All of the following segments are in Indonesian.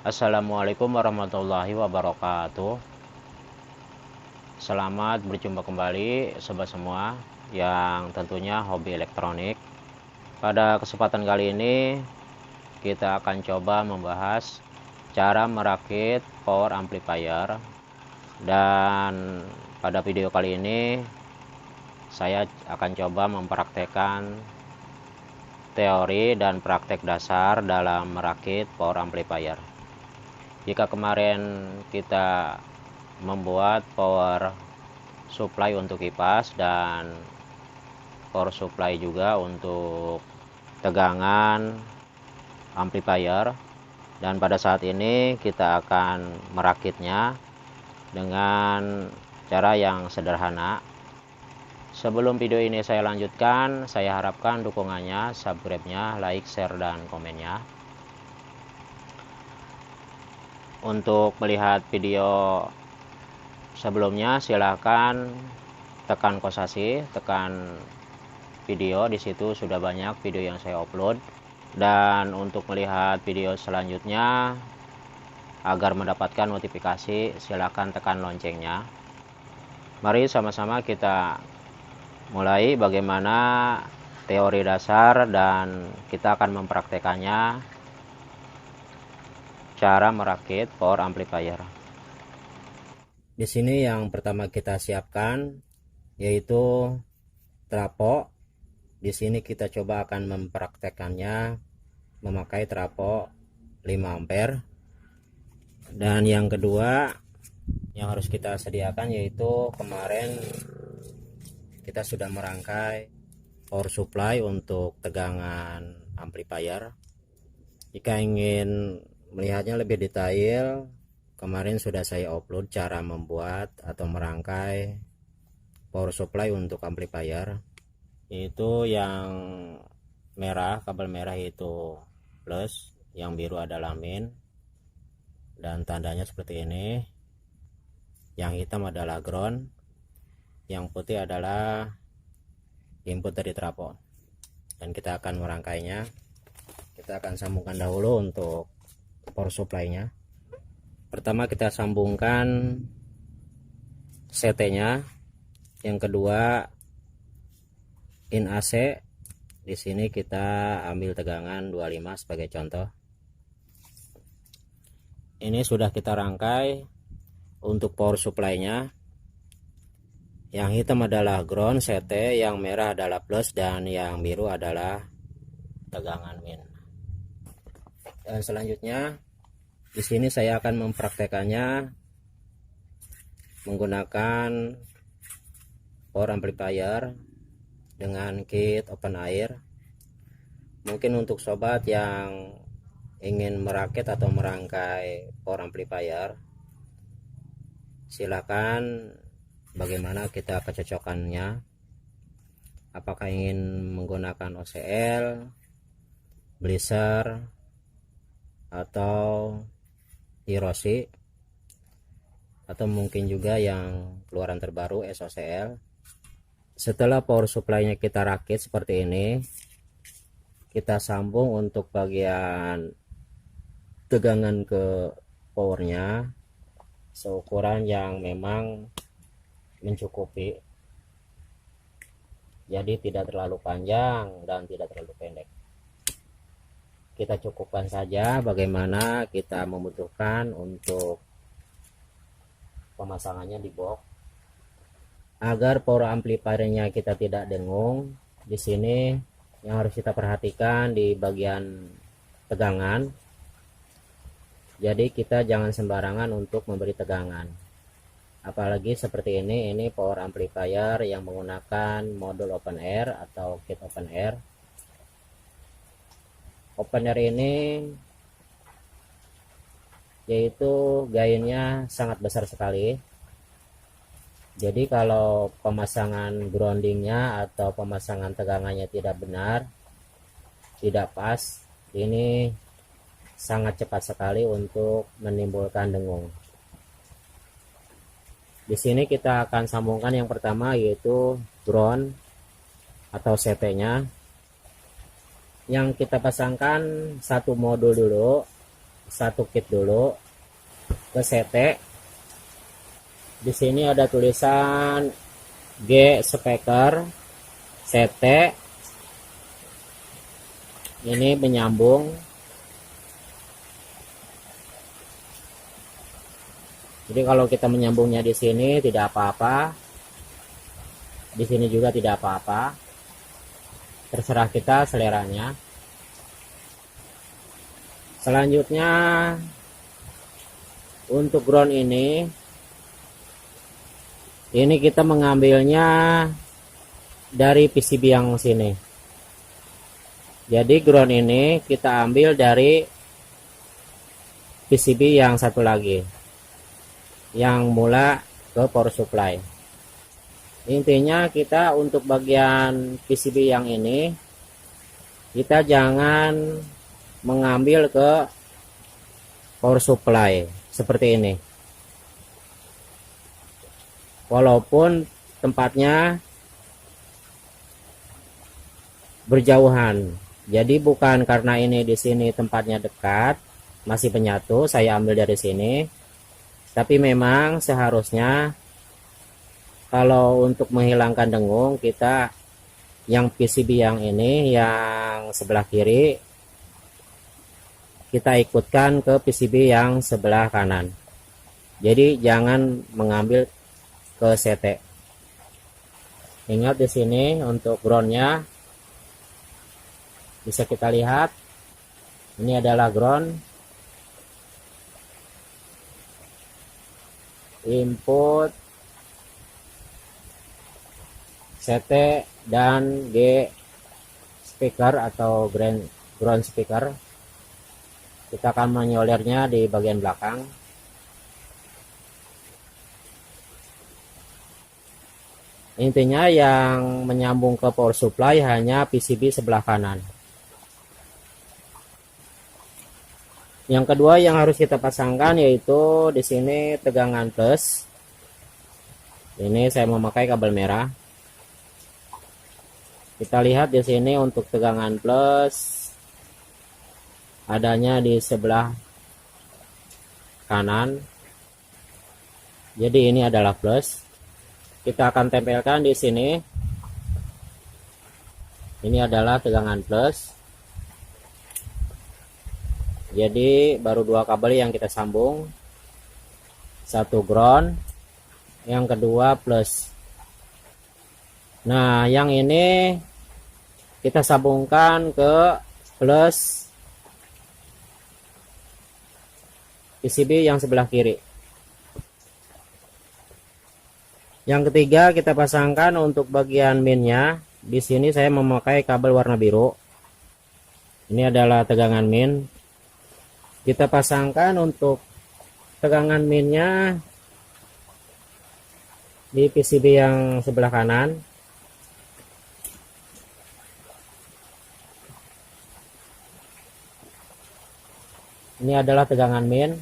Assalamualaikum warahmatullahi wabarakatuh. Selamat berjumpa kembali sobat semua yang tentunya hobi elektronik. Pada kesempatan kali ini kita akan coba membahas cara merakit power amplifier. Dan pada video kali ini saya akan coba mempraktekkan teori dan praktek dasar dalam merakit power amplifier. Jika kemarin kita membuat power supply untuk kipas dan power supply juga untuk tegangan amplifier, dan pada saat ini kita akan merakitnya dengan cara yang sederhana. Sebelum video ini saya lanjutkan, saya harapkan dukungannya, subscribe-nya, like, share, dan komennya. Untuk melihat video sebelumnya silahkan tekan kosasi, tekan video, di situ sudah banyak video yang saya upload. Dan untuk melihat video selanjutnya agar mendapatkan notifikasi, silahkan tekan loncengnya. Mari sama-sama kita mulai bagaimana teori dasar dan kita akan mempraktekannya cara merakit power amplifier. Di sini yang pertama kita siapkan yaitu trafo. Di sini kita coba akan mempraktekannya memakai trafo 5 ampere. Dan yang kedua yang harus kita sediakan yaitu kemarin kita sudah merangkai power supply untuk tegangan amplifier. Jika ingin melihatnya lebih detail, kemarin sudah saya upload cara membuat atau merangkai power supply untuk amplifier. Itu yang merah, kabel merah itu plus, yang biru adalah min, dan tandanya seperti ini. Yang hitam adalah ground, yang putih adalah input dari trafo. Dan kita akan merangkainya. Kita akan sambungkan dahulu untuk power supply-nya. Pertama kita sambungkan CT-nya. Yang kedua in AC. Di sini kita ambil tegangan 25 sebagai contoh. Ini sudah kita rangkai untuk power supply-nya. Yang hitam adalah ground CT, yang merah adalah plus, dan yang biru adalah tegangan min. Dan selanjutnya di sini saya akan mempraktekannya menggunakan power amplifier dengan kit open air. Mungkin untuk sobat yang ingin merakit atau merangkai power amplifier, silakan bagaimana kita kecocokannya. Apakah ingin menggunakan OCL, Blister, atau Hiroshi, atau mungkin juga yang keluaran terbaru SOCL. Setelah power supply-nya kita rakit seperti ini, kita sambung untuk bagian tegangan ke powernya seukuran yang memang mencukupi, jadi tidak terlalu panjang dan tidak terlalu pendek. Kita cukupkan saja bagaimana kita membutuhkan untuk pemasangannya di box. Agar power amplifiernya kita tidak dengung, di sini yang harus kita perhatikan di bagian tegangan. Jadi kita jangan sembarangan untuk memberi tegangan. Apalagi seperti ini power amplifier yang menggunakan modul open air atau kit open air. Open air ini yaitu gainnya sangat besar sekali. Jadi kalau pemasangan groundingnya atau pemasangan tegangannya tidak benar, tidak pas, ini sangat cepat sekali untuk menimbulkan dengung. Di sini kita akan sambungkan yang pertama yaitu ground atau CT-nya. Yang kita pasangkan satu modul dulu, satu kit dulu ke CT. Di sini ada tulisan G speaker CT. Ini menyambung. Jadi kalau kita menyambungnya di sini tidak apa-apa, di sini juga tidak apa-apa, terserah kita seleranya. Selanjutnya untuk ground ini kita mengambilnya dari PCB yang sini. Jadi ground ini kita ambil dari PCB yang satu lagi, yang mula ke power supply. Intinya kita untuk bagian PCB yang ini, kita jangan mengambil ke power supply seperti ini, walaupun tempatnya berjauhan. Jadi bukan karena ini di sini tempatnya dekat, masih penyatu, saya ambil dari sini. Tapi memang seharusnya kalau untuk menghilangkan dengung, kita yang PCB yang ini, yang sebelah kiri, kita ikutkan ke PCB yang sebelah kanan. Jadi jangan mengambil ke CT. Ingat di sini untuk groundnya bisa kita lihat, ini adalah ground, input, CT, dan G speaker atau ground speaker. Kita akan menyolernya di bagian belakang. Intinya yang menyambung ke power supply hanya PCB sebelah kanan. Yang kedua yang harus kita pasangkan yaitu di sini tegangan plus. Ini saya memakai kabel merah. Kita lihat di sini untuk tegangan plus adanya di sebelah kanan. Jadi ini adalah plus. Kita akan tempelkan di sini. Ini adalah tegangan plus. Jadi baru dua kabel yang kita sambung, satu ground, yang kedua plus. Nah yang ini kita sambungkan ke plus PCB yang sebelah kiri. Yang ketiga kita pasangkan untuk bagian minnya. Di sini saya memakai kabel warna biru. Ini adalah tegangan min. Kita pasangkan untuk tegangan minnya di PCB yang sebelah kanan. Ini adalah tegangan min.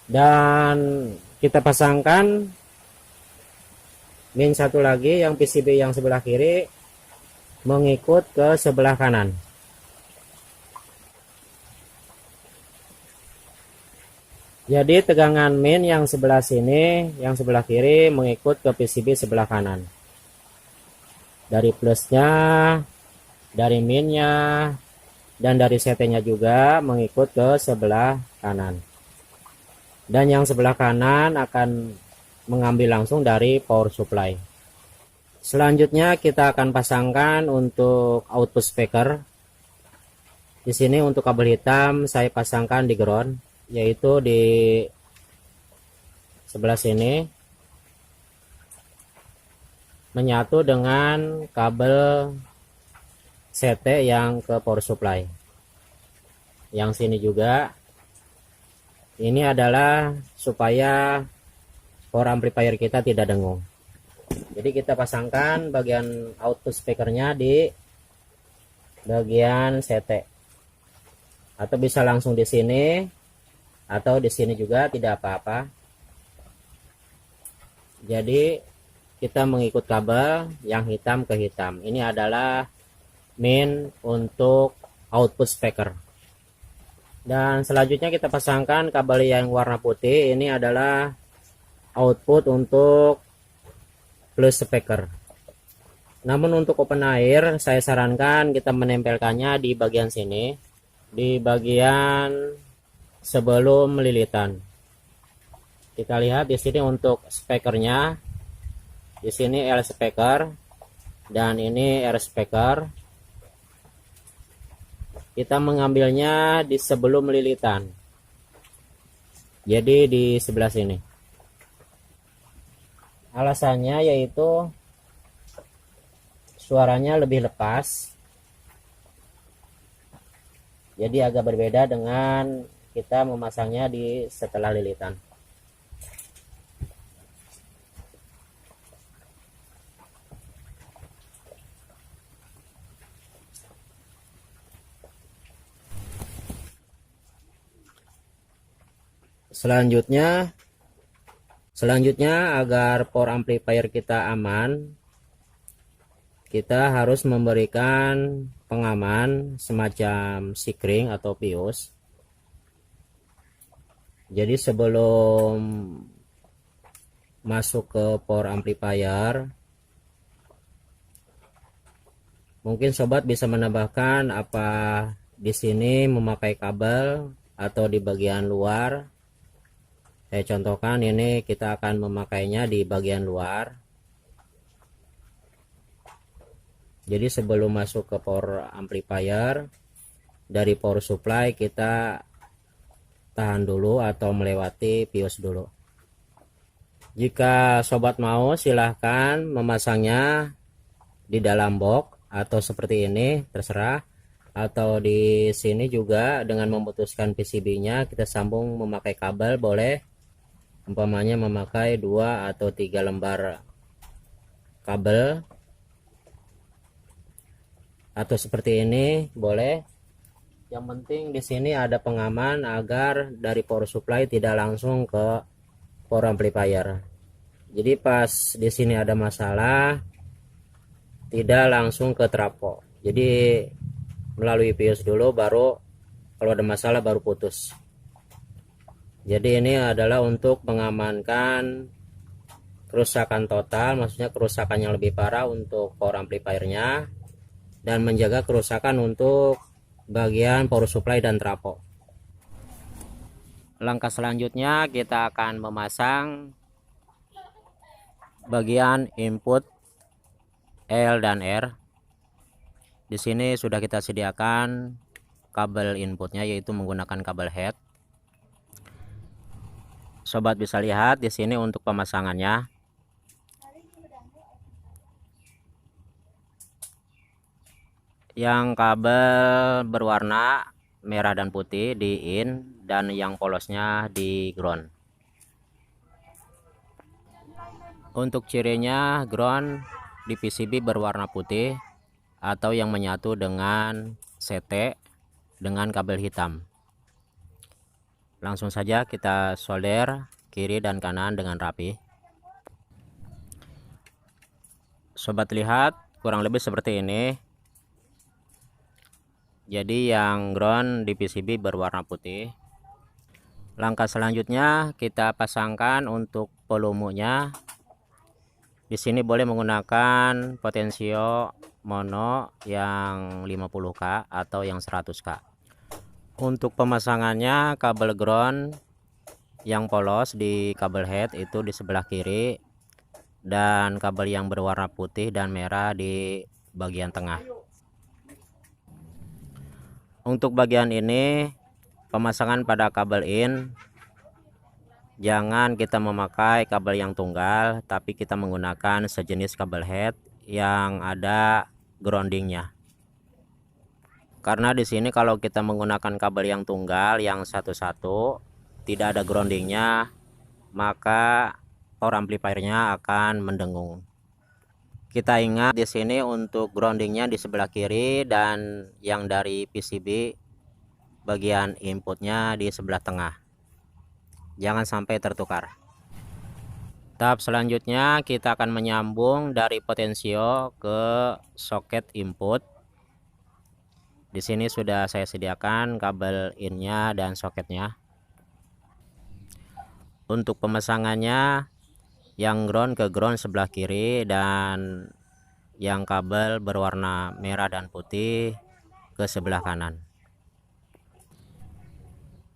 Dan kita pasangkan min satu lagi yang PCB yang sebelah kiri mengikut ke sebelah kanan. Jadi tegangan min yang sebelah sini, yang sebelah kiri mengikut ke PCB sebelah kanan. Dari plusnya, dari minnya, dan dari CT-nya juga mengikut ke sebelah kanan. Dan yang sebelah kanan akan mengambil langsung dari power supply. Selanjutnya kita akan pasangkan untuk output speaker. Di sini untuk kabel hitam saya pasangkan di ground, yaitu di sebelah sini, menyatu dengan kabel CT yang ke power supply. Yang sini juga. Ini adalah supaya power amplifier kita tidak dengung. Jadi kita pasangkan bagian output speakernya di bagian CT, atau bisa langsung di sini atau di sini juga tidak apa-apa. Jadi kita mengikut kabel yang hitam ke hitam. Ini adalah min untuk output speaker. Dan selanjutnya kita pasangkan kabel yang warna putih. Ini adalah output untuk plus speaker. Namun untuk open air saya sarankan kita menempelkannya di bagian sini, di bagian sebelum lilitan. Kita lihat di sini untuk speakernya, di sini L speaker dan ini R speaker. Kita mengambilnya di sebelum lilitan, jadi di sebelah sini. Alasannya yaitu suaranya lebih lepas, jadi agak berbeda dengan kita memasangnya di setelah lilitan. Selanjutnya agar power amplifier kita aman, kita harus memberikan pengaman semacam sikring atau pius. Jadi sebelum masuk ke power amplifier, mungkin sobat bisa menambahkan apa di sini memakai kabel atau di bagian luar. Saya contohkan, ini kita akan memakainya di bagian luar. Jadi sebelum masuk ke power amplifier, dari power supply kita tahan dulu atau melewati pius dulu. Jika sobat mau, silahkan memasangnya di dalam box atau seperti ini, terserah. Atau di sini juga dengan memutuskan PCB-nya kita sambung memakai kabel boleh. Umpamanya memakai 2 atau 3 lembar kabel, atau seperti ini boleh. Yang penting di sini ada pengaman agar dari power supply tidak langsung ke power amplifier. Jadi pas di sini ada masalah tidak langsung ke trafo. Jadi melalui pius dulu, baru kalau ada masalah baru putus. Jadi ini adalah untuk mengamankan kerusakan total, maksudnya kerusakan yang lebih parah untuk power amplifiernya, dan menjaga kerusakan untuk bagian power supply dan trafo. Langkah selanjutnya kita akan memasang bagian input L dan R. Di sini sudah kita sediakan kabel inputnya, yaitu menggunakan kabel head. Sobat bisa lihat di sini untuk pemasangannya. Yang kabel berwarna merah dan putih di in, dan yang polosnya di ground. Untuk cirinya, ground di PCB berwarna putih atau yang menyatu dengan CT dengan kabel hitam. Langsung saja kita solder kiri dan kanan dengan rapi. Sobat lihat kurang lebih seperti ini. Jadi yang ground di PCB berwarna putih. Langkah selanjutnya kita pasangkan untuk volumenya. Di sini boleh menggunakan potensio mono yang 50K atau yang 100K. Untuk pemasangannya, kabel ground yang polos di kabel head itu di sebelah kiri, dan kabel yang berwarna putih dan merah di bagian tengah. Untuk bagian ini, pemasangan pada kabel in, jangan kita memakai kabel yang tunggal, tapi kita menggunakan sejenis kabel head yang ada groundingnya. Karena di sini kalau kita menggunakan kabel yang tunggal yang satu-satu tidak ada groundingnya, maka power amplifiernya akan mendengung. Kita ingat di sini untuk groundingnya di sebelah kiri, dan yang dari PCB bagian inputnya di sebelah tengah. Jangan sampai tertukar. Tahap selanjutnya kita akan menyambung dari potensio ke soket input. Di sini sudah saya sediakan kabel innya dan soketnya. Untuk pemasangannya, yang ground ke ground sebelah kiri dan yang kabel berwarna merah dan putih ke sebelah kanan.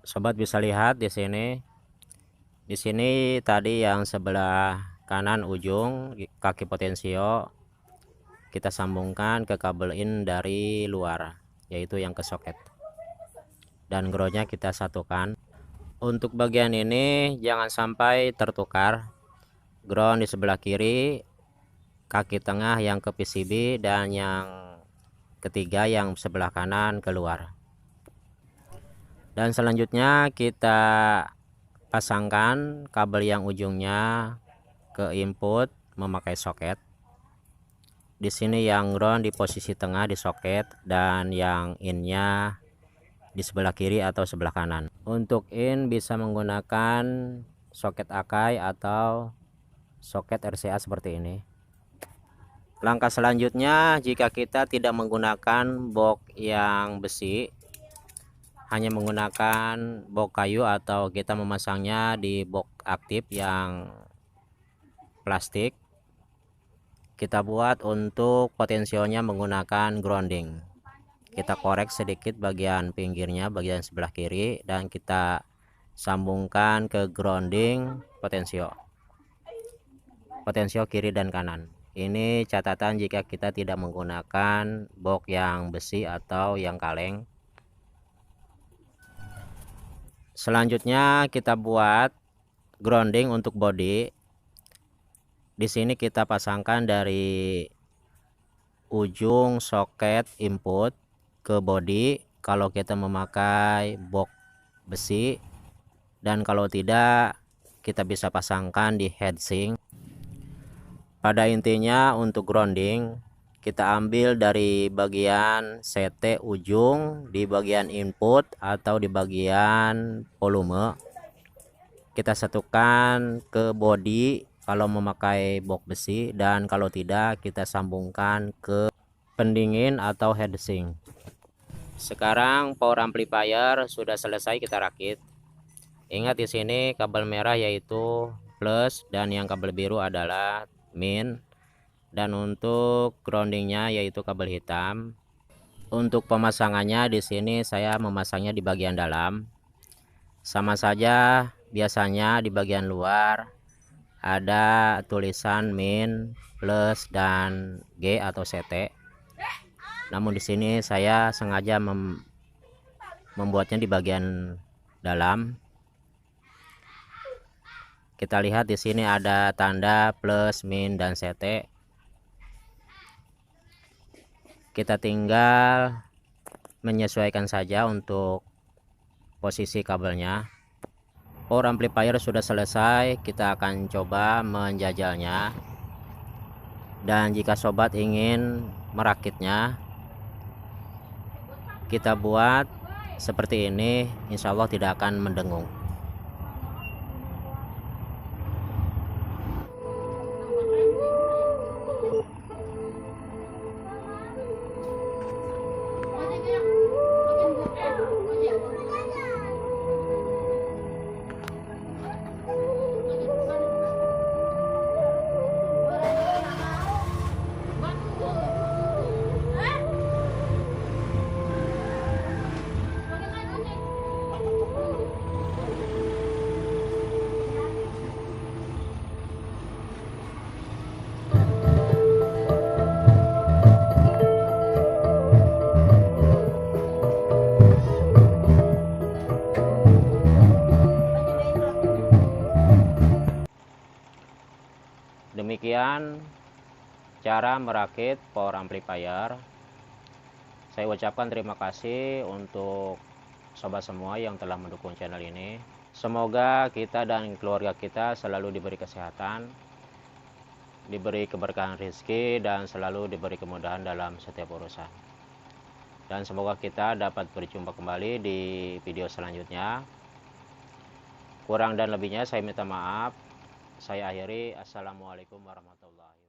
Sobat bisa lihat di sini. Di sini tadi yang sebelah kanan ujung kaki potensio kita sambungkan ke kabel in dari luar, yaitu yang ke soket. Dan groundnya kita satukan. Untuk bagian ini jangan sampai tertukar. Ground di sebelah kiri, kaki tengah yang ke PCB, dan yang ketiga yang sebelah kanan keluar. Dan selanjutnya kita pasangkan kabel yang ujungnya ke input memakai soket. Di sini yang ground di posisi tengah di soket dan yang innya di sebelah kiri atau sebelah kanan. Untuk in bisa menggunakan soket Akai atau soket RCA seperti ini. Langkah selanjutnya, jika kita tidak menggunakan box yang besi, hanya menggunakan box kayu atau kita memasangnya di box aktif yang plastik, kita buat untuk potensionya menggunakan grounding. Kita korek sedikit bagian pinggirnya, bagian sebelah kiri, dan kita sambungkan ke grounding potensio kiri dan kanan. Ini catatan jika kita tidak menggunakan box yang besi atau yang kaleng. Selanjutnya kita buat grounding untuk body. Di sini kita pasangkan dari ujung soket input ke body kalau kita memakai box besi, dan kalau tidak kita bisa pasangkan di heatsink. Pada intinya untuk grounding kita ambil dari bagian CT ujung di bagian input atau di bagian volume, kita satukan ke body kalau memakai box besi, dan kalau tidak kita sambungkan ke pendingin atau heatsink. Sekarang power amplifier sudah selesai kita rakit. Ingat di sini kabel merah yaitu plus dan yang kabel biru adalah min, dan untuk groundingnya yaitu kabel hitam. Untuk pemasangannya di sini saya memasangnya di bagian dalam. Sama saja, biasanya di bagian luar ada tulisan min, plus, dan G atau CT. Namun di sini saya sengaja membuatnya di bagian dalam. Kita lihat di sini ada tanda plus, min, dan CT. Kita tinggal menyesuaikan saja untuk posisi kabelnya. Power amplifier sudah selesai, kita akan coba menjajalnya. Dan jika sobat ingin merakitnya, kita buat seperti ini, insya Allah tidak akan mendengung. Demikian cara merakit power amplifier. Saya ucapkan terima kasih untuk sobat semua yang telah mendukung channel ini. Semoga kita dan keluarga kita selalu diberi kesehatan, diberi keberkahan rezeki, dan selalu diberi kemudahan dalam setiap urusan. Dan semoga kita dapat berjumpa kembali di video selanjutnya. Kurang dan lebihnya saya minta maaf. Saya akhiri, assalamualaikum warahmatullahi wabarakatuh.